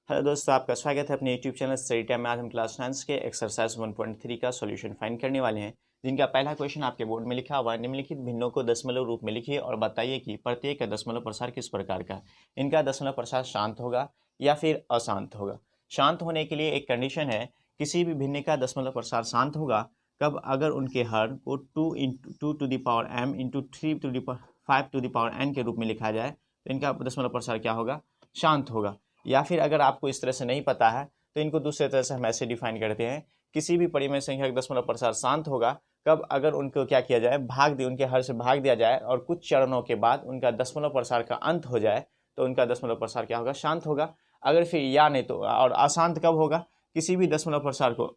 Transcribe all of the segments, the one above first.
Hello दोस्तों, आपका स्वागत है अपने यूट्यूब चैनल स्टडी टाइम में। आज हम क्लास 9 के एक्सरसाइज 1.3 का सॉल्यूशन फाइंड करने वाले हैं, जिनका पहला क्वेश्चन आपके बोर्ड में लिखा हुआ है। निम्नलिखित भिन्नों को दशमलव रूप में लिखिए और बताइए कि प्रत्येक का दशमलव प्रसार किस प्रकार का। इनका दशमलव प्रसार शांत होगा या फिर अशांत होगा। शांत होने के लिए एक कंडीशन है, किसी भी भिन्न का दशमलव प्रसार शांत होगा कब, अगर उनके हर को 2 to the power m into 3 to the 5 to the power n के रूप में लिखा जाए तो इनका दशमलव प्रसार क्या होगा, शांत होगा। या फिर अगर आपको इस तरह से नहीं पता है तो इनको दूसरे तरह से हम ऐसे डिफाइन करते हैं, किसी भी परिमेय संख्या का दशमलव प्रसार शांत होगा कब, अगर उनको क्या किया जाए, उनके हर से भाग दिया जाए और कुछ चरणों के बाद उनका दशमलव प्रसार का अंत हो जाए तो उनका दशमलव प्रसार क्या होगा, शांत होगा। अगर फिर या नहीं तो, और अशांत कब होगा, किसी भी दशमलव प्रसार को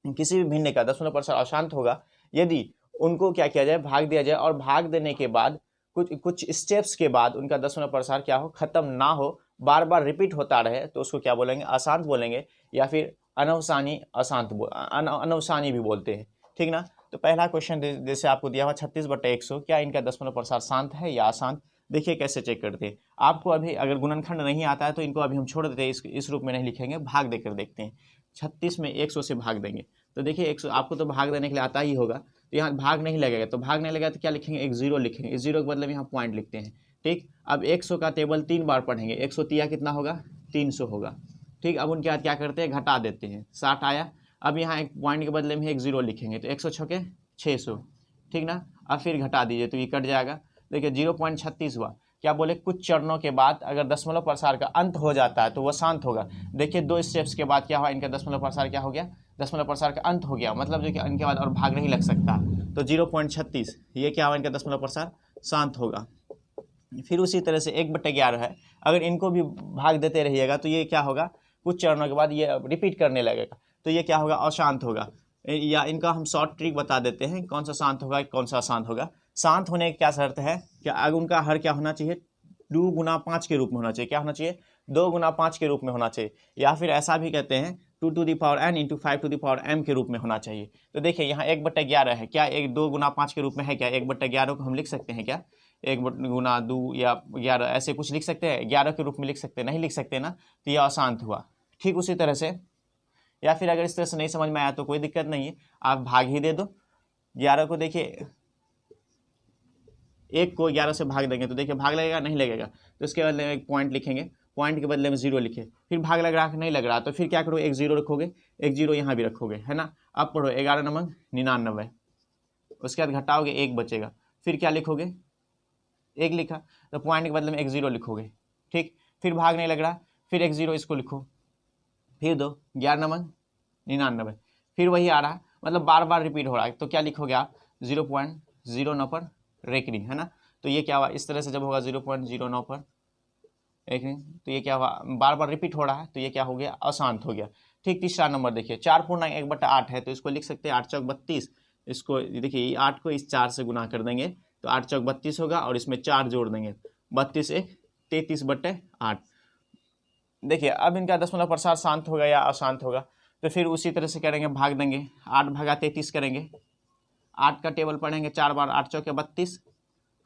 किसी भी भिन्न का दशमलव प्रसार अशांत होगा यदि उनको क्या किया जाए, भाग दिया जाए और भाग देने के बाद कुछ स्टेप्स के बाद उनका दशमलव प्रसार क्या हो, खत्म ना हो, बार बार रिपीट होता रहे तो उसको क्या बोलेंगे, अशांत बोलेंगे। या फिर अनवसानी अनवसानी भी बोलते हैं, ठीक ना। तो पहला क्वेश्चन जैसे आपको दिया हुआ 36/100, क्या इनका दशमलव प्रसार शांत है या अशांत। देखिए कैसे चेक करते हैं। आपको अभी अगर गुणनखंड नहीं आता है तो इनको अभी हम छोड़ देते हैं, इस रूप में नहीं लिखेंगे, भाग देकर देखते हैं। 36 में 100 से भाग देंगे तो देखिए 100 आपको तो भाग देने के लिए आता ही होगा, तो यहाँ भाग नहीं लगेगा, तो भाग नहीं लगेगा तो क्या लिखेंगे, एक जीरो लिखेंगे। इस जीरो के बदले में यहाँ पॉइंट लिखते हैं, ठीक। अब 100 का टेबल 3 बार पढ़ेंगे, 100 तिया कितना होगा, 300 होगा, ठीक। अब उनके बाद क्या करते हैं, घटा देते हैं, 60 आया। अब यहाँ एक पॉइंट के बदले में एक जीरो लिखेंगे तो 100 छके 600, ठीक ना। अब फिर घटा दीजिए तो ये कट जाएगा। देखिए 0.36 हुआ। क्या बोले, कुछ चरणों के बाद अगर दशमलव प्रसार का अंत हो जाता है तो वह शांत होगा। देखिए 2 स्टेप्स के बाद क्या हुआ, इनका दशमलव प्रसार क्या हो गया, दशमलव प्रसार का अंत हो गया, मतलब जो कि इनके बाद और भाग नहीं लग सकता। तो 0.36 ये क्या हुआ, इनका दशमलव प्रसार शांत होगा। फिर उसी तरह से 1/11 है, अगर इनको भी भाग देते रहिएगा तो ये क्या होगा, कुछ चरणों के बाद ये रिपीट करने लगेगा तो ये क्या होगा, अशांत होगा। या इनका हम शॉर्ट ट्रिक बता देते हैं, कौन सा शांत होगा कौन सा अशांत होगा। शांत होने की क्या शर्त है, कि अगर उनका हर क्या होना चाहिए, 2 गुना 5 के रूप में होना चाहिए। क्या होना चाहिए, 2 गुना 5 के रूप में होना चाहिए। या फिर ऐसा भी कहते हैं 2 to the power n into 5 to the power m के रूप में होना चाहिए। तो देखिए यहाँ 1/11 है, क्या 2 गुना 5 के रूप में है क्या, 1/11 को हम लिख सकते हैं क्या, 1 गुना 2 या 11 ऐसे कुछ लिख सकते हैं, 11 के रूप में लिख सकते हैं, नहीं लिख सकते ना, तो यह अशांत हुआ। ठीक उसी तरह से, या फिर अगर इस तरह से नहीं समझ में आया तो कोई दिक्कत नहीं है, आप भाग ही दे दो। 11 को देखिए, 1 को 11 से भाग देंगे तो देखिए भाग लगेगा, नहीं लगेगा, तो इसके बदले में एक पॉइंट लिखेंगे, पॉइंट के बदले में 0 लिखे। फिर भाग लग रहा है, नहीं लग रहा, तो फिर क्या करोगे, एक 0 रखोगे, एक 0 यहाँ भी रखोगे, है ना। अब पढ़ो 11 नमक 99, उसके बाद घटाओगे 1 बचेगा, फिर क्या लिखोगे, 1 लिखा, तो पॉइंट के बदले में एक 0 लिखोगे, ठीक। फिर भाग नहीं लग रहा, फिर एक 0 इसको लिखो, फिर दो 11 नमक 99, फिर वही आ रहा है, मतलब बार बार रिपीट हो रहा है, तो क्या लिखोगे आप, 0.09 पर रेकरिंग, है ना। तो ये क्या हुआ, इस तरह से जब होगा 0.09 पर रेकरिंग तो ये क्या हुआ, बार बार रिपीट हो रहा है, तो ये क्या हो गया, अशांत हो गया। ठीक, तीसरा नंबर देखिए, 4/1/8 है, तो इसको लिख सकते हैं 8 चौक 32। इसको देखिए 8 को इस 4 से गुना कर देंगे तो 8 चौक 32 होगा, और इसमें 4 जोड़ देंगे, 32 1 33/8। देखिए अब इनका दशमलव प्रसार शांत होगा या अशांत होगा, तो फिर उसी तरह से करेंगे, भाग देंगे, 8 भागा 33 करेंगे, 8 का टेबल पढ़ेंगे, 4 बार 8 चौके 32,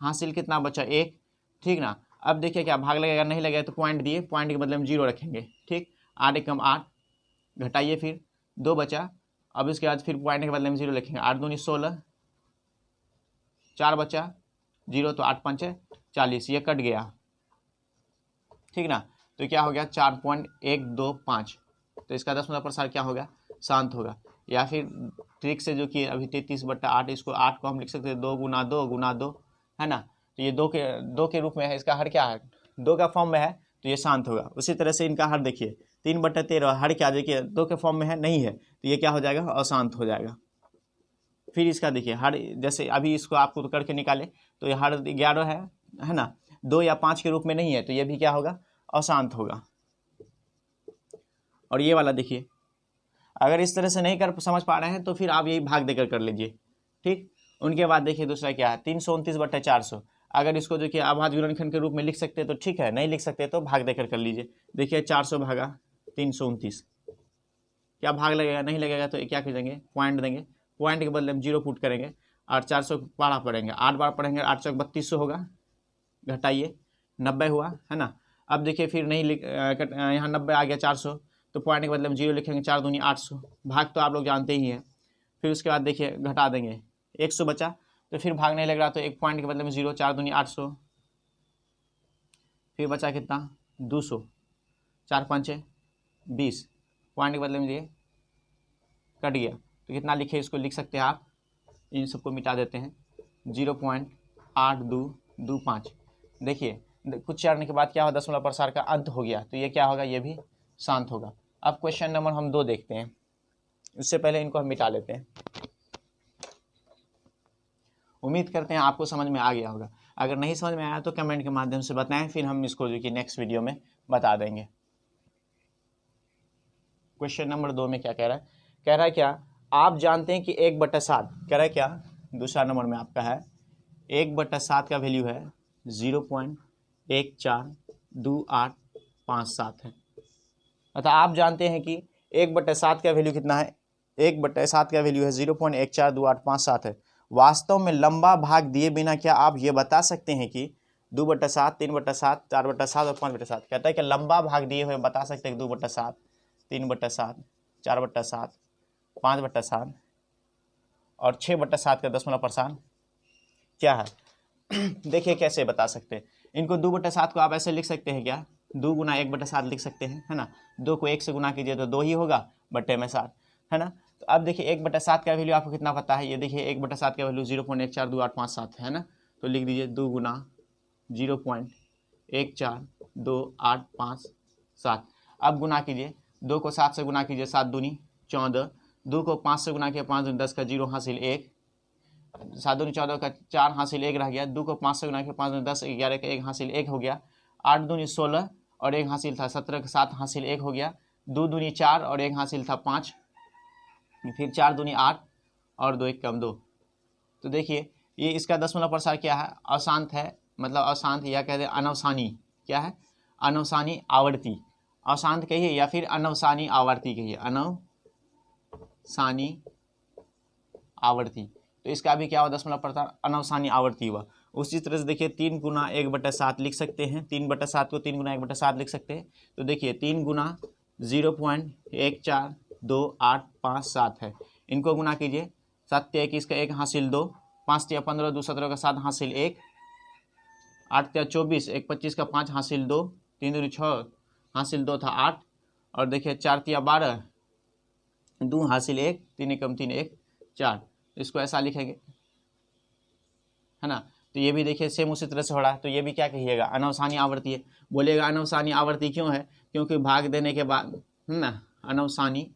हासिल कितना बचा, 1, ठीक ना। अब देखिए क्या भाग लगेगा, नहीं लगेगा तो पॉइंट दिए, पॉइंट के बदले में 0 रखेंगे, ठीक। 8 एकम 8, घटाइए, फिर 2 बचा। अब इसके बाद फिर पॉइंट के बदले में 0 लिखेंगे, 8 दूनी 16, 4 बचा, 0 तो 8 5 40, ये कट गया, ठीक ना। तो क्या हो गया, 4.125, तो इसका दशमलव प्रसार क्या होगा, शांत होगा। या फिर ट्रिक से जो कि अभी 33/8, इसको 8 को हम लिख सकते हैं 2 गुना 2 गुना 2, है ना। तो ये 2 के रूप में है, इसका हर क्या है, 2 का फॉर्म में है, तो ये शांत होगा। उसी तरह से इनका हर देखिए 3/13, हर क्या देखिए 2 के फॉर्म में है, नहीं है, तो ये क्या हो जाएगा, अशांत हो जाएगा। फिर इसका देखिए हर, जैसे अभी इसको आपको तो करके निकाले तो ये हर 11 है ना, 2 या 5 के रूप में नहीं है, तो ये भी क्या होगा, अशांत होगा। और ये वाला देखिए, अगर इस तरह से नहीं कर समझ पा रहे हैं तो फिर आप यही भाग देकर कर लीजिए, ठीक। उनके बाद देखिए दूसरा क्या है, 329/400, अगर इसको जो कि आभाज्य गुणनखंड के रूप में लिख सकते हैं तो ठीक है, नहीं लिख सकते तो भाग देकर कर लीजिए। देखिए 400 भागा 329, क्या भाग लगेगा, नहीं लगेगा, तो क्या करेंगे, पॉइंट देंगे, पॉइंट के बदले में 0 पुट करेंगे, और 400 पारा पढ़ेंगे, 8 बार पढ़ेंगे, 8 चौक 3200 होगा, घटाइए 90 हुआ, है ना। अब देखिए फिर नहीं यहाँ 90 आ गया 400, तो पॉइंट के बदले में 0 लिखेंगे, 4 दूनी 800, भाग तो आप लोग जानते ही हैं। फिर उसके बाद देखिए घटा देंगे, 100 बचा, तो फिर भाग नहीं लग रहा, तो एक पॉइंट के बदले में 0, 4 दूनी 800, फिर बचा कितना 200, 4 5 20, पॉइंट के बदले में ये कट गया, तो कितना लिखे इसको लिख सकते हैं आप, इन सबको मिटा देते हैं, 0.8225। देखिए कुछ चढ़ने के बाद क्या होगा, दशमलव प्रसार का अंत हो गया, तो ये क्या होगा, ये भी शांत होगा। अब क्वेश्चन नंबर हम 2 देखते हैं, उससे पहले इनको हम मिटा लेते हैं। उम्मीद करते हैं आपको समझ में आ गया होगा, अगर नहीं समझ में आया तो कमेंट के माध्यम से बताएं, फिर हम इसको जो कि नेक्स्ट वीडियो में बता देंगे। क्वेश्चन नंबर 2 में क्या कह रहा है, कह रहा है क्या, आप जानते हैं कि 1/7, कह रहा है क्या, दूसरा नंबर में आपका है 1/7 का वैल्यू है 0.142857 है। अतः आप जानते हैं कि 1/7 का वैल्यू कितना है, 1/7 का वैल्यू है 0.142857 है। वास्तव में लंबा भाग दिए बिना क्या आप ये बता सकते हैं कि 2/7, 3/7, 4/7 और 5/7, कहता है कि लंबा भाग दिए हुए बता सकते हैं 2/7, 3/7, 4/7, 5/7 और 6/7 का दशमलव प्रसार क्या है। देखिए कैसे बता सकते हैं इनको, 2/7 को आप ऐसे लिख सकते हैं क्या, 2 गुना 1/7 लिख सकते हैं, है ना, 2 को 1 से गुना कीजिए तो 2 ही होगा, बट्टे में 7, है ना। तो अब देखिए 1/7 का वैल्यू आपको कितना पता है, ये देखिए 1/7 का वैल्यू 0.142857 है ना, तो लिख दीजिए 2 गुना 0.142857। अब गुना कीजिए, 2 को 7 से गुना कीजिए, 7 दूनी 14, 2 को 5 से गुना किया, 5 दूनी 10 का 0 हासिल 1, 7 दूनी 14 का 4 हासिल 1 रह गया, 2 को 5 से गुना किया, 5 दूनी 10, 11 का 1 हासिल 1 हो गया, 8 दूनी 16 और 1 हासिल था 17 का 7 हासिल 1 हो गया, 2 दूनी 4 और 1 हासिल था 5, फिर 4 दूनी 8 और 2 1 कम 2। तो देखिए ये इसका दशमलव प्रसार क्या है, अशांत है, मतलब अशांत या कहते हैं अनवसानी, क्या है, अनवसानी आवर्ती, अशांत कहिए या फिर अनवसानी आवर्ती कहिए, अनवसानी आवर्ती, तो इसका भी क्या हुआ, दशमलव प्रसार अनवसानी आवर्ती हुआ। उसी तरह से देखिए 3 गुना 1/7 लिख सकते हैं, 3/7 को 3 गुना 1/7 लिख सकते हैं, तो देखिए 3 गुना 0.142857 है, इनको गुना कीजिए, 7 21 का 1 हासिल 2, 5 या 15, 2 17 का 7 हासिल 1, 8 या 24, 1 25 का 5 हासिल 2, 3 दूनी 6 हासिल 2 था 8, और देखिए 4 या 12, 2 हासिल 1, 3 कम 3 1 4, इसको ऐसा लिखेंगे, है ना। तो ये भी देखिए सेम उसी तरह से हो रहा है, तो ये भी क्या कहिएगा, अनवसानी आवर्ती है। बोलिएगा अनवसानी आवर्ती क्यों है, क्योंकि भाग देने के बाद, है ना, अनवसानी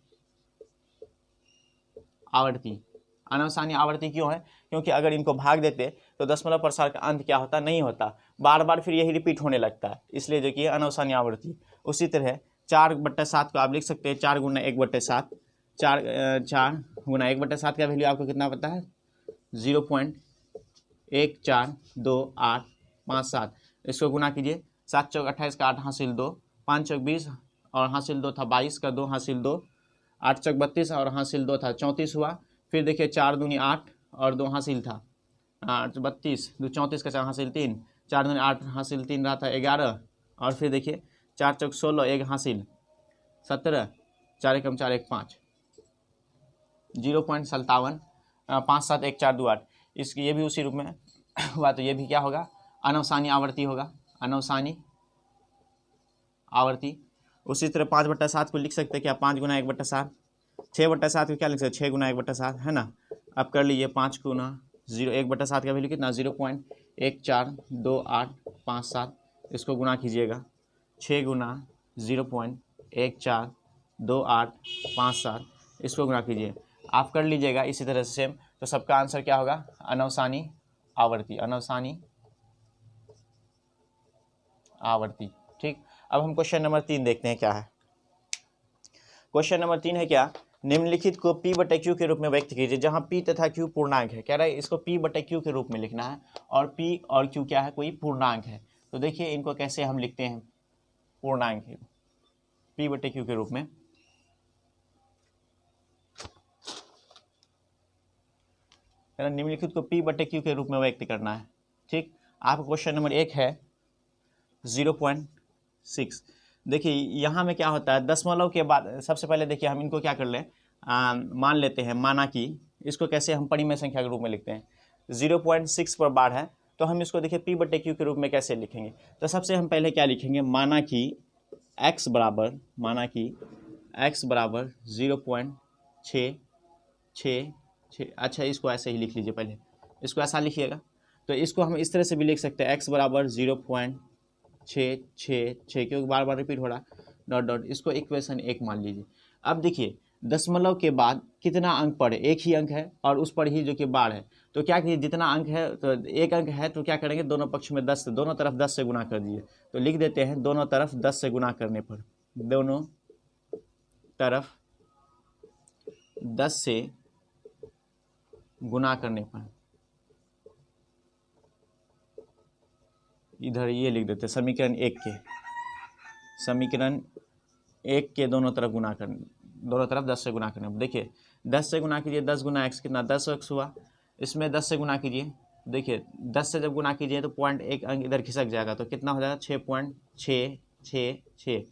आवर्ती, अनवसानी आवर्ती क्यों है, क्योंकि अगर इनको भाग देते तो दशमलव प्रसार का अंत क्या होता, नहीं होता, बार बार फिर यही रिपीट होने लगता है, इसलिए जो कि अनवसानी आवर्ती। उसी तरह 4/7 को आप लिख सकते हैं 4 गुना 1/7, 4 गुना 1/7 का वैल्यू आपको कितना पता है, 0.142857, इसको गुना कीजिए, 7 चौक 28 का 8 हासिल 2, 5 चौक 20 और हासिल 2 था 22 का 2 हासिल 2, 8 चौक 32 और हासिल 2 था 34 हुआ, फिर देखिए 4 दूनी 8 और 2 हासिल था 32, 2 34 का 4 हासिल 3, 4 दूनी 8 हासिल 3 रहा था 11, और फिर देखिए 4 चौक 16, 1 हासिल 17, 4 एकम 4 1 5, 0.57 571428, इसकी ये भी उसी रूप में हुआ, तो ये भी क्या होगा, अनवसानी आवर्ती होगा, अनवसानी आवर्ती। उसी तरह 5/7 को लिख सकते हैं क्या, 5 गुना 1/7, 6/7 को क्या लिख सकते हैं, 6 गुना 1/7, है ना। अब कर लीजिए 5 गुना 1/7 का वैल्यू कितना, 0.142857, इसको गुना कीजिएगा, 6 गुना 0.142857, इसको गुना कीजिए, आप कर लीजिएगा इसी तरह से सेम, तो सबका आंसर क्या होगा, अनवसानी आवर्ती, अनवसानी आवर्ती। ठीक, अब हम क्वेश्चन नंबर 3 देखते हैं क्या है। क्वेश्चन नंबर 3 है क्या, निम्नलिखित को P/Q के रूप में व्यक्त कीजिए, जहां P तथा Q पूर्णांक है, कह रहा है इसको P/Q के रूप में लिखना है, और P और Q क्या है, कोई पूर्णांक है। तो देखिए इनको कैसे हम लिखते हैं, पूर्णांक है P/Q के रूप में, निम्नलिखित को P/Q के रूप में व्यक्त करना है। ठीक, आपका क्वेश्चन नंबर 1 है 6। देखिए यहाँ में क्या होता है, दशमलव के बाद सबसे पहले देखिए हम इनको क्या कर लें, मान लेते हैं, माना कि इसको कैसे हम परिमेय संख्या के रूप में लिखते हैं। 0.6 पर बार है तो हम इसको देखिए P/Q के रूप में कैसे लिखेंगे। तो सबसे हम पहले क्या लिखेंगे, माना कि x बराबर 0.666। अच्छा इसको ऐसे ही लिख लीजिए, पहले इसको ऐसा लिखिएगा। तो इसको हम इस तरह से भी लिख सकते हैं, x बराबर 0.666, क्योंकि बार बार रिपीट हो रहा डॉट डॉट, इसको इक्वेशन 1 मान लीजिए। अब देखिए दशमलव के बाद कितना अंक पर है, एक ही अंक है और उस पर ही जो कि बार है, तो क्या कीजिए, जितना अंक है तो एक अंक है तो क्या करेंगे, दोनों पक्ष में 10, दोनों तरफ 10 से गुना कर दीजिए। तो लिख देते हैं दोनों तरफ 10 से गुना करने पर, दोनों तरफ 10 से गुना करने पर, इधर ये लिख देते हैं समीकरण 1 के दोनों तरफ गुना करने, दोनों तरफ 10 से गुना करने पर। देखिए 10 से गुना कीजिए, 10 गुना x कितना, 10x हुआ। इसमें 10 से गुना कीजिए, देखिए 10 से जब गुना कीजिए तो 0.1 अंक इधर खिसक जाएगा, तो कितना हो जाएगा 6.666,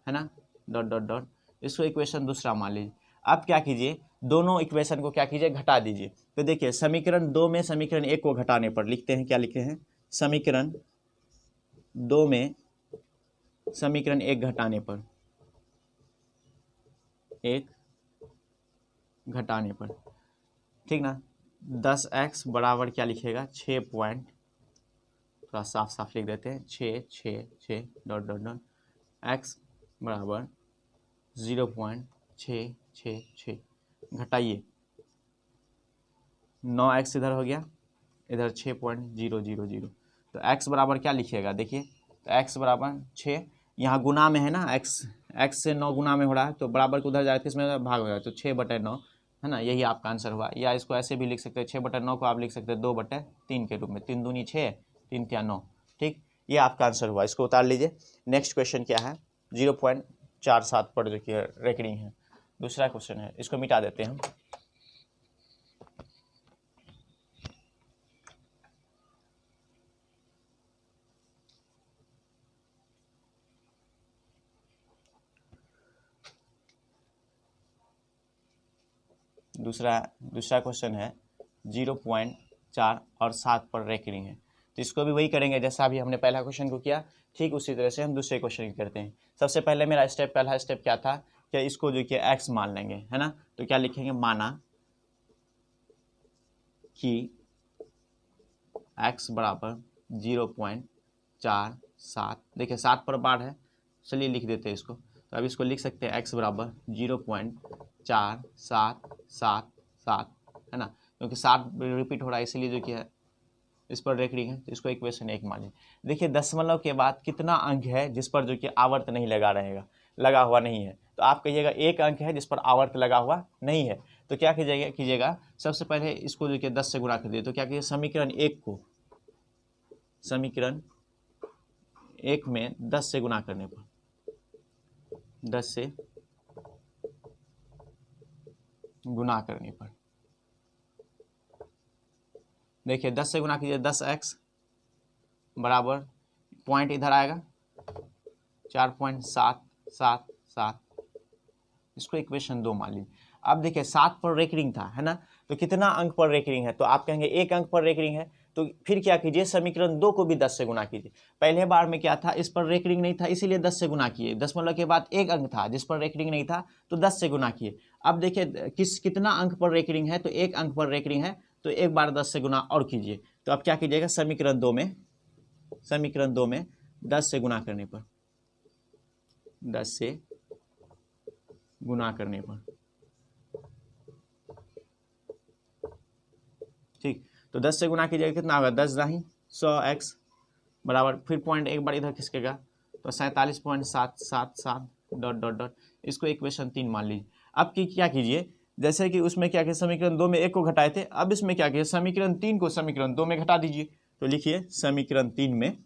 है ना, डॉट डॉट डॉट। इसको इक्वेशन दूसरा मान लीजिए। अब क्या कीजिए, दोनों इक्वेशन को क्या कीजिए, घटा दीजिए। तो देखिए समीकरण 2 में समीकरण 1 को घटाने पर लिखते हैं, क्या लिखते हैं, समीकरण 2 में समीकरण 1 घटाने पर, 1 घटाने पर, ठीक ना, 10x बराबर क्या लिखेगा, 6 पॉइंट, थोड़ा साफ साफ लिख देते हैं, 666 डॉट डॉट डॉट, x बराबर 0.666, घटाइए, 9x इधर हो गया, इधर 6.000, तो x बराबर क्या लिखिएगा, देखिए तो x बराबर 6, यहाँ गुना में है ना, x से 9 गुना में हो रहा है, तो बराबर को उधर जाकर इसमें भाग हो जाए, तो 6/9 है ना, यही आपका आंसर हुआ। या इसको ऐसे भी लिख सकते हैं, 6/9 को आप लिख सकते हैं 2/3 के रूप में, 3 दूनी 6, 3 तिया 9, ठीक, ये आपका आंसर हुआ। इसको उतार लीजिए। नेक्स्ट क्वेश्चन क्या है, 0.47 पर जो कि रेकरिंग है, दूसरा क्वेश्चन है, इसको मिटा देते हैं हम। दूसरा क्वेश्चन है 0.4 और 7 पर रेकरिंग है, तो इसको भी वही करेंगे जैसा अभी हमने पहला क्वेश्चन को किया, ठीक उसी तरह से हम दूसरे क्वेश्चन की करते हैं। सबसे पहले मेरा पहला स्टेप क्या था, कि इसको जो कि x मान लेंगे, है ना, तो क्या लिखेंगे, माना कि x बराबर 0.47, देखिए 7 पर बार है, चलिए लिख देते हैं इसको। तो अब इसको लिख सकते हैं x बराबर 0.4777, है ना, क्योंकि 7 रिपीट हो रहा है इसलिए जो कि है इस पर रेकरिंग है, तो इसको इक्वेशन 1 मानिए। देखिए दशमलव के बाद कितना अंक है जिस पर जो कि आवर्त नहीं लगा हुआ नहीं है, तो आप कहिएगा एक अंक है जिस पर आवर्त लगा हुआ नहीं है, तो क्या कीजिएगा सबसे पहले इसको जो कि 10 से गुणा कर दिए, तो क्या कीजिए, समीकरण 1 में 10 से गुणा करने पर, 10 से गुना करने पर, देखिए 10 से गुना कीजिए, 10x बराबर पॉइंट इधर आएगा 4.777, इसको इक्वेशन 2 मान लीजिए। अब देखिए 7 पर रेकरिंग था, है ना, तो कितना अंक पर रेकरिंग है, तो आप कहेंगे एक अंक पर रेकरिंग है, तो फिर क्या कीजिए, समीकरण 2 को भी 10 से गुना कीजिए। पहले बार में क्या था, इस पर रेकरिंग नहीं था इसीलिए 10 से गुना किए, दशमलव के बाद एक अंक था जिस पर रेकरिंग नहीं था तो 10 से गुना किए। अब देखिए कितना अंक पर रेकरिंग है, तो एक अंक पर रेकरिंग है, तो एक बार 10 से गुना और कीजिए। तो अब क्या कीजिएगा, समीकरण 2 में 10 से गुना करने पर, 10 से गुना करने पर, ठीक, तो 10 से गुना कीजिएगा, कितना होगा, 10 दाही 100x बराबर, फिर पॉइंट एक बार इधर खिसकेगा, तो 47.777 डॉट डॉट डॉट, इसको इक्वेशन 3 मान लीजिए। अब क्या कीजिए, जैसे कि उसमें क्या किया, समीकरण 2 में 1 को घटाए थे, अब इसमें क्या किया, समीकरण 3 को समीकरण 2 में घटा दीजिए। तो लिखिए समीकरण 3 में,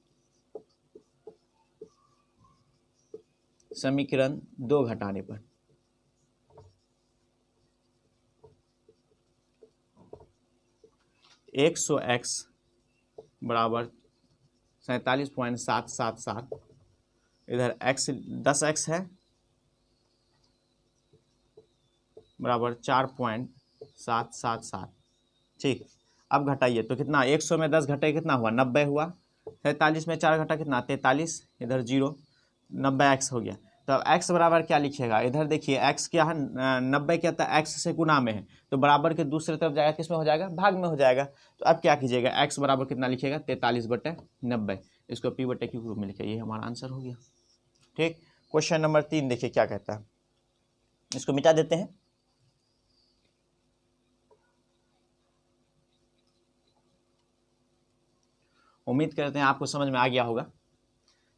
समीकरण 2 घटाने पर, एक 100x बराबर 47.777 इधर x 10x है बराबर 4.777। ठीक, अब घटाइए तो कितना, 100 में 10 घटाइए कितना हुआ, 90 हुआ। 43 में 4 घटा कितना, 43, इधर 0, 90x हो गया। तो अब x बराबर क्या लिखिएगा, इधर देखिए x क्या है, 90 क्या था, x से गुना में है, तो बराबर के दूसरे तरफ जाएगा, किस में हो जाएगा, भाग में हो जाएगा। तो अब क्या कीजिएगा, x बराबर कितना लिखिएगा, 43/90। इसको p/q के रूप में लिखिए, ये हमारा आंसर हो गया। ठीक, क्वेश्चन नंबर 3 देखिए क्या कहता है, इसको मिटा देते हैं। उम्मीद करते हैं आपको समझ में आ गया होगा।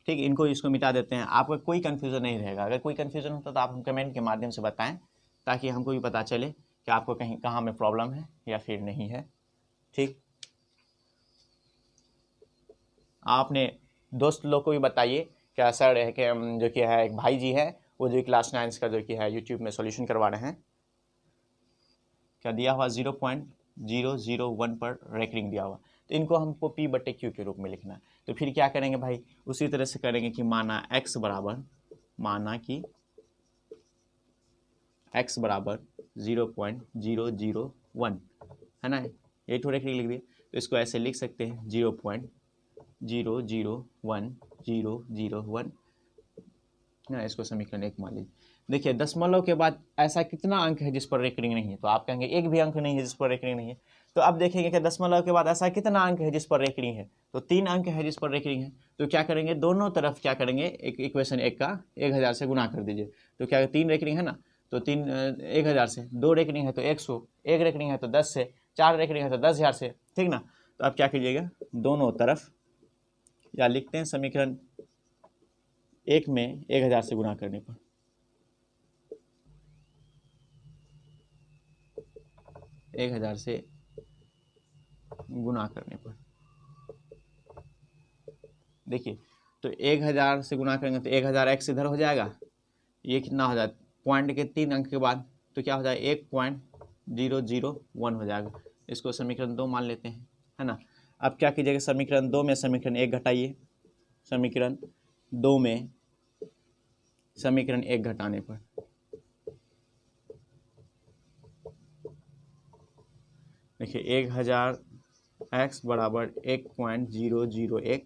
ठीक, इनको इसको मिटा देते हैं, आपका कोई कन्फ्यूज़न नहीं रहेगा। अगर कोई कन्फ्यूज़न होता तो आप हम कमेंट के माध्यम से बताएं, ताकि हमको भी पता चले कि आपको कहीं कहाँ में प्रॉब्लम है या फिर नहीं है। ठीक, आपने दोस्त लोग को भी बताइए कि सर है कि जो कि है एक भाई जी है, वो जो क्लास 9 का जो कि है यूट्यूब में सॉल्यूशन करवा रहे हैं। क्या दिया हुआ, 0.001 पर रेकरिंग दिया हुआ, तो इनको हमको p/q के रूप में लिखना है। तो फिर क्या करेंगे भाई, उसी तरह से करेंगे कि माना x बराबर, माना कि x बराबर 0.001 है ना, ये तो रेकरिंग लिख दिया, तो इसको ऐसे लिख सकते हैं 0.001 ना, इसको समीकरण 1 मान लीजिए। देखिए दशमलव के बाद ऐसा कितना अंक है जिस पर रेकरिंग नहीं है, तो आप कहेंगे एक भी अंक नहीं है जिस पर रेकरिंग नहीं है। तो अब देखेंगे कि दशमलव के बाद ऐसा कितना अंक है जिस पर रेकरिंग है, तो 3 अंक है जिस पर रेकरिंग है। तो क्या करेंगे, दोनों तरफ क्या करेंगे, एक इक्वेशन 1 का 1000 से गुना कर दीजिए। तो क्या 3 रेकरिंग है ना, तो 3 1000 से, 2 रेकरिंग है तो 100, 1 रेकरिंग है तो 10 से, 4 रेकरिंग है तो 10,000 से। ठीक ना, तो अब क्या कीजिएगा, दोनों तरफ या लिखते हैं समीकरण 1 में 1000 से गुना करने पर, 1000 से गुना करने पर, देखिए तो 1000 से गुना करेंगे तो 1000x इधर हो जाएगा, ये कितना हो जाएगा, पॉइंट के 3 अंक के बाद तो क्या हो जाएगा, 1.001 हो जाएगा। इसको समीकरण 2 मान लेते हैं, है ना। अब क्या कीजिएगा, समीकरण 2 में समीकरण 1 घटाइए, समीकरण 2 में समीकरण 1 घटाने पर देखिए 1000x बराबर 1.001,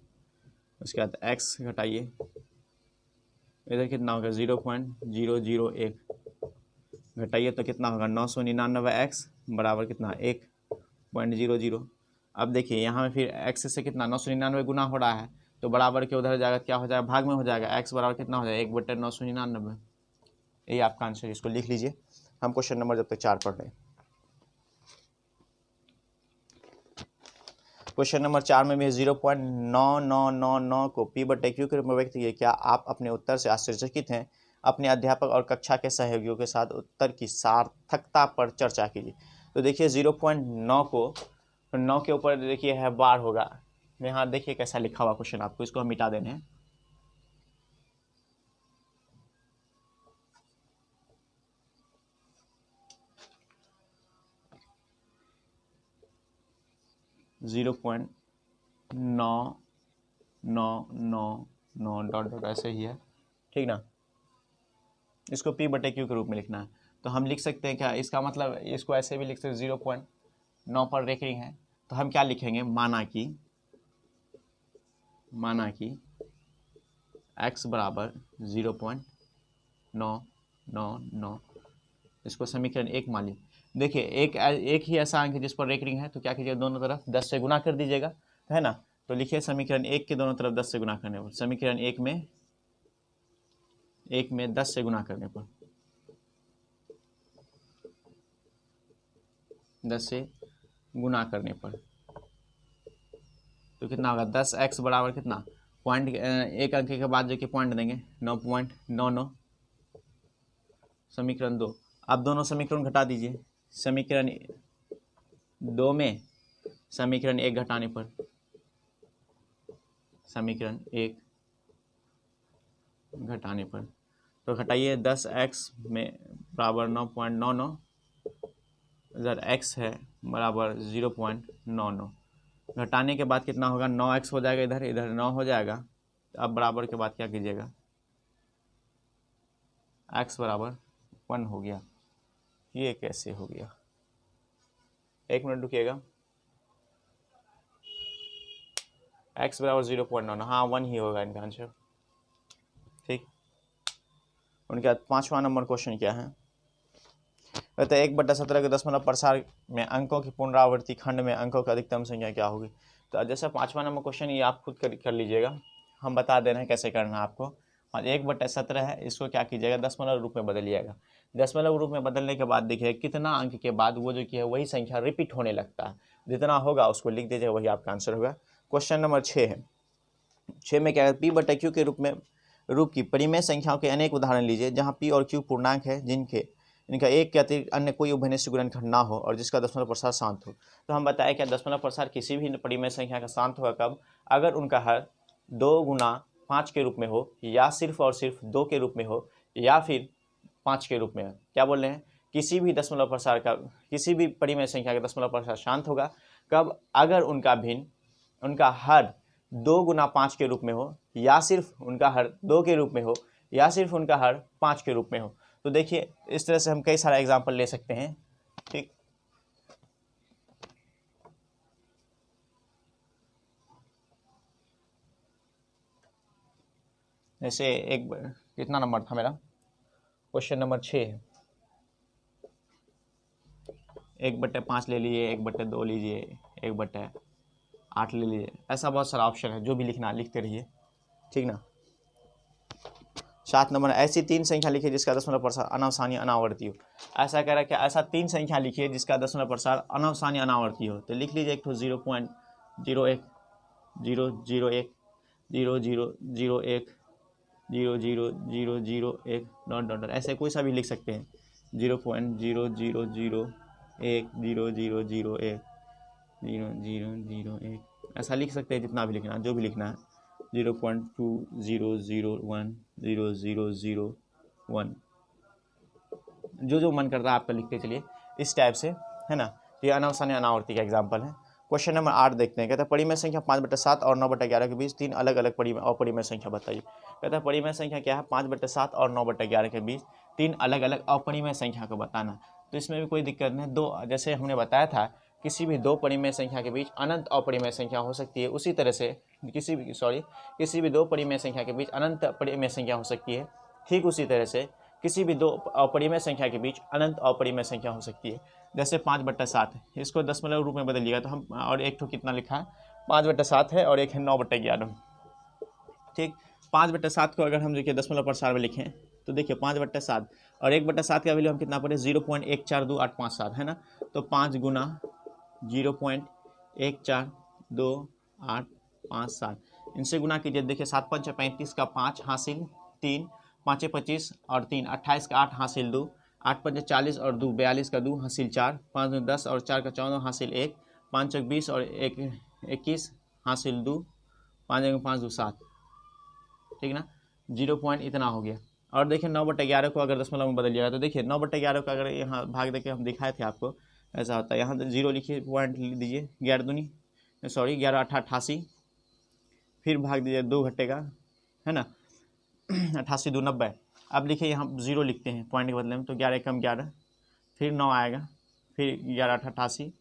उसके बाद x घटाइए, इधर कितना होगा 0.001 घटाइए तो कितना होगा 999x बराबर कितना 1.00। अब देखिए यहाँ में फिर x से कितना 999 गुना हो रहा है, तो बराबर के उधर जाएगा, क्या हो जाएगा, भाग में हो जाएगा, x बराबर कितना हो जाएगा 1/999। यही आपका आंसर, इसको लिख लीजिए। हम क्वेश्चन नंबर जब तक 4 पढ़ रहे हैं, क्वेश्चन नंबर 4 में भी 0.9999 को p/q के रूप में व्यक्त किए। क्या आप अपने उत्तर से आश्चर्यचकित हैं? अपने अध्यापक और कक्षा के सहयोगियों के साथ उत्तर की सार्थकता पर चर्चा कीजिए। तो देखिए 0.9 को 9 के ऊपर देखिए है बार होगा, यहाँ देखिए कैसा लिखा हुआ क्वेश्चन, आपको इसको हम मिटा देने हैं। जीरो पॉइंट 99999 डॉट डॉट ऐसे ही है, ठीक ना। इसको p/q के रूप में लिखना है, तो हम लिख सकते हैं क्या, इसका मतलब इसको ऐसे भी लिख सकते हैं 0.9 पर रेकरिंग है, तो हम क्या लिखेंगे, माना कि x बराबर 0.999, इसको समीकरण 1 मान लीजिए। देखिए एक ही ऐसा अंक है जिस पर रेकरिंग है, तो क्या कीजिएगा, दोनों तरफ 10 से गुना कर दीजिएगा, है ना। तो लिखिए समीकरण 1 के दोनों तरफ 10 से गुना करने पर, समीकरण 1 में 10 से गुना करने पर, 10 से गुना करने पर तो कितना होगा, 10x बराबर कितना, पॉइंट एक अंक के बाद जो कि पॉइंट देंगे 9.99, समीकरण 2। अब दोनों समीकरण घटा दीजिए, समीकरण 2 में समीकरण 1 घटाने पर, समीकरण 1 घटाने पर तो घटाइए 10x में बराबर 9.99, इधर x है बराबर 0.99, घटाने के बाद कितना होगा, 9x हो जाएगा, इधर 9 हो जाएगा। अब बराबर के बाद क्या कीजिएगा, x बराबर 1 हो गया। ये कैसे हो गया? 1 मिनट रुकिएगा। x बराबर 0.9, हाँ 1 ही होगा इनका आंसर। ठीक, उनके बाद 5वां नंबर क्वेश्चन क्या है? कहते हैं 1/17 के दशमलव प्रसार में अंकों की पुनरावृत्ति खंड में अंकों की अधिकतम संख्या क्या होगी? तो जैसे 5वां नंबर क्वेश्चन ये आप खुद कर लीजिएगा, हम बता दे रहे हैं कैसे करना है आपको। और 1/17 है, इसको क्या कीजिएगा, दशमलव रूप में बदलिएगा। दशमलव रूप में बदलने के बाद देखिए कितना अंक के बाद वो जो कि है वही संख्या रिपीट होने लगता है, जितना होगा उसको लिख दीजिएगा, वही आपका आंसर होगा। क्वेश्चन नंबर 6 है। 6 में क्या है, p/q के रूप की परिमेय संख्याओं के अनेक उदाहरण लीजिए जहाँ p और q पूर्णांक है जिनके इनका एक के अतिरिक्त अन्य कोई उभयनिष्ठ गुणनखंड ना हो और जिसका दशमलव प्रसार शांत हो। तो हम बताएं क्या दशमलव प्रसार किसी भी परिमेय संख्या का शांत होगा कब? अगर उनका हर 2 गुना 5 के रूप में हो, या सिर्फ और सिर्फ 2 के रूप में हो, या फिर 5 के रूप में हो। क्या बोल रहे हैं? किसी भी दशमलव प्रसार का, किसी भी परिमेय संख्या का दशमलव प्रसार शांत होगा कब? अगर उनका हर 2 गुना 5 के रूप में हो, या सिर्फ उनका हर 2 के रूप में हो, या सिर्फ उनका हर 5 के रूप में हो। तो देखिए इस तरह से हम कई सारा एग्जाम्पल ले सकते हैं। ठीक, जैसे एक कितना नंबर था मेरा? क्वेश्चन नंबर 6 है। 1/5 ले लीजिए, 1/2 लीजिए, 1/8 ले लीजिए, ऐसा बहुत सारा ऑप्शन है, जो भी लिखना लिखते रहिए। ठीक ना। 7 नंबर, ऐसी 3 संख्या लिखिए जिसका दशमलव प्रसार अनावसानी अनावर्ती हो। ऐसा कह रहा है कि ऐसा 3 संख्या लिखिए जिसका दशमलव प्रसार अनावसानी अनावर्ती हो। तो लिख लीजिए, एक तो 0.01, 0.001, 0.001, 0.0001 डॉट डॉट, ऐसे कोई सा भी लिख सकते हैं। 0.0001, 0.001, 0.001, ऐसा लिख सकते हैं, जितना भी लिखना, जो भी लिखना है। 0.2001, 0.001, जो मन करता है आपका लिखते चलिए, इस टाइप से, है ना। ये अनावसानी अनावर्ती का एग्जाम्पल है। क्वेश्चन नंबर 8 देखते हैं। कहता है परिमेय संख्या 5/7 और 9/11 के बीच 3 अलग अलग अपरिमेय संख्या बताइए। कहता है परिमेय संख्या क्या है? 5/7 और 9/11 के बीच 3 अलग अलग अपरिमेय संख्या को बताना। तो इसमें भी कोई दिक्कत नहीं। दो, जैसे हमने बताया था, किसी भी 2 परिमेय संख्या के बीच अनंत अपरिमेय संख्या हो सकती है, उसी तरह से किसी भी 2 परिमेय संख्या के बीच अनंत अपरिमेय संख्या हो सकती है। ठीक उसी तरह से किसी भी 2 अपरिमेय संख्या के बीच अनंत अपरिमेय संख्या हो सकती है। जैसे 5/7 है, इसको दशमलव रूप में बदलिएगा तो हम, और एक तो कितना लिखा है, 5/7 है, और एक है 9/11। ठीक, 5/7 को अगर हम देखिए दशमलव प्रसार में लिखें तो देखिए 5/7 और 1/7 का वैल्यू हम कितना पढ़े? 0.142857, है ना। तो 5 गुना 0.142857, इनसे गुना कीजिए। देखिए 7 5 35 का 5 हासिल 3, 5 25 और 3 28 का 8 हासिल 2, 8 5 40 और 2 42 का 2 हासिल 4, 5 9 10 और 4 का 14 हासिल 1, 5 चौक 20 और 1 21 हासिल 2, 5 5 2 7। ठीक ना, 0 पॉइंट इतना हो गया। और देखिए 9/11 को अगर दशमलव में बदलिएगा तो देखिए 9/11 को अगर यहाँ भाग देके हम दिखाए थे आपको, ऐसा होता है। यहाँ 0 लिखिए, पॉइंट दीजिए, 11 8 88, फिर भाग दीजिए 2 घटेगा, है ना। 88 2 90। अब लिखिए यहाँ 0 लिखते हैं पॉइंट के बदले में, तो 11 कम 11, फिर 9 आएगा, फिर 11 8 88,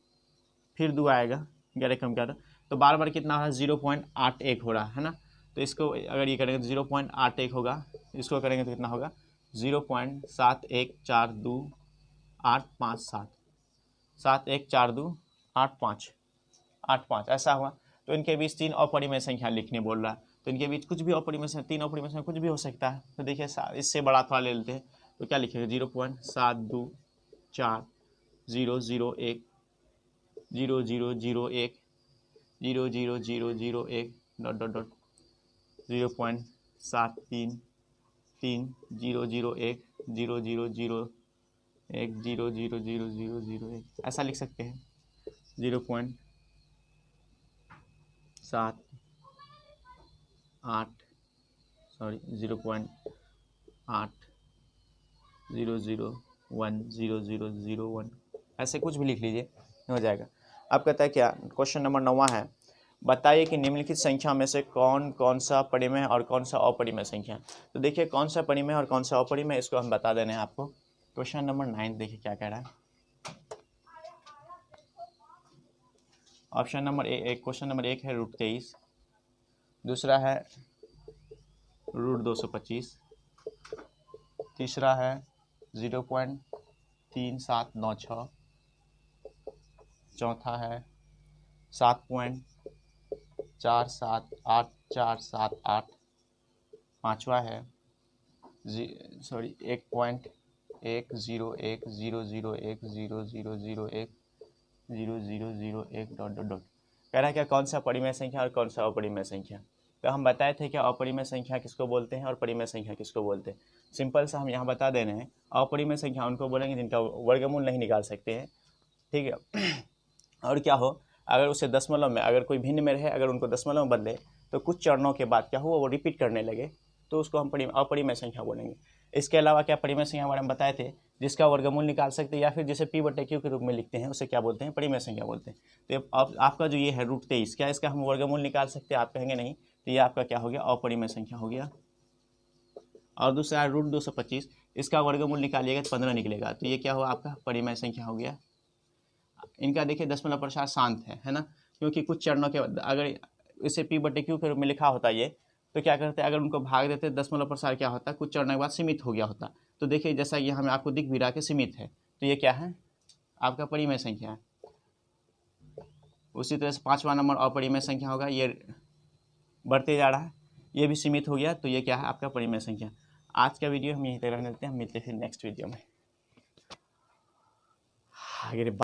फिर 2 आएगा, 11 कम 11, तो बार बार कितना हो रहा है? 0.81 हो रहा है ना। तो इसको अगर ये करेंगे तो 0.81 होगा, इसको करेंगे तो कितना होगा? 0.7142857, 7142858, ऐसा हुआ। तो इनके बीच 3 अपरिमेय संख्या लिखने बोल रहा है, तो इनके बीच कुछ भी अपरिमेय संख्या, 3 अपरिमेय संख्या कुछ भी हो सकता है। तो देखिए इससे बड़ा थोड़ा ले लेते हैं, तो क्या लिखेंगे? 0.724 001 0001 00001 डॉट डॉट डॉट 0.733 001 0001 0000001, ऐसा लिख सकते हैं। 0.7 8 0.8 001 0001, ऐसे कुछ भी लिख लीजिए, हो जाएगा। अब कहता है क्या, क्वेश्चन नंबर 9 है। बताइए कि निम्नलिखित संख्या में से कौन कौन सा परिमेय और कौन सा अपरिमेय संख्या है। तो देखिए कौन सा परिमेय और कौन सा अपरिमेय, इसको हम बता देने हैं आपको। क्वेश्चन नंबर 9 देखिए क्या कह रहा है। ऑप्शन नंबर क्वेश्चन नंबर 1 है √23, दूसरा है √225, तीसरा है 0.3796, चौथा है 7.478478, पांचवा है 1.10100100100001 डॉट डॉट डॉट। कह रहा है क्या कौन सा परिमेय संख्या और कौन सा अपरिमेय संख्या। तो हम बताए थे कि अपरिमेय संख्या किसको बोलते हैं और परिमेय संख्या किसको बोलते हैं। सिंपल सा हम यहाँ बता दे रहे हैं, अपरिमेय संख्या उनको बोलेंगे जिनका वर्गमूल नहीं निकाल सकते हैं, ठीक है। और क्या हो, अगर उसे दशमलव में, अगर कोई भिन्न में रहे, अगर उनको दशमलव में बदले तो कुछ चरणों के बाद क्या हुआ, वो रिपीट करने लगे, तो उसको हम अपरिमेय संख्या बोलेंगे। इसके अलावा क्या परिमेय संख्या हमारे हम बताए थे, जिसका वर्गमूल निकाल सकते हैं या फिर जिसे p/q के रूप में लिखते हैं उसे क्या बोलते हैं, परिमेय संख्या बोलते हैं। तो आपका जो ये है √23, क्या इसका हम वर्गमूल निकाल सकते हैं, आप कहेंगे नहीं, तो ये आपका क्या हो गया, अपरिमेय संख्या हो गया। और दूसरा √225, इसका वर्गमूल निकालिएगा तो 15 निकलेगा, तो ये क्या हुआ आपका परिमेय संख्या हो गया। इनका देखिए दशमलव प्रसार शांत है ना, क्योंकि कुछ चरणों के अगर इसे p/q के रूप में लिखा होता ये, तो क्या करते हैं, अगर उनको भाग देते दशमलव प्रसार क्या होता, कुछ चरणों के बाद सीमित हो गया होता। तो देखिए जैसा कि हमें आपको दिख भी रहा है कि सीमित है, तो ये क्या है आपका परिमेय संख्या है। उसी तरह से 5वां नंबर अपरिमेय संख्या होगा, ये बढ़ते जा रहा है, ये भी सीमित हो गया, तो ये क्या है आपका परिमेय संख्या। आज का वीडियो हम यहीं तक रहने देते हैं, हम मिलते हैं फिर नेक्स्ट वीडियो में।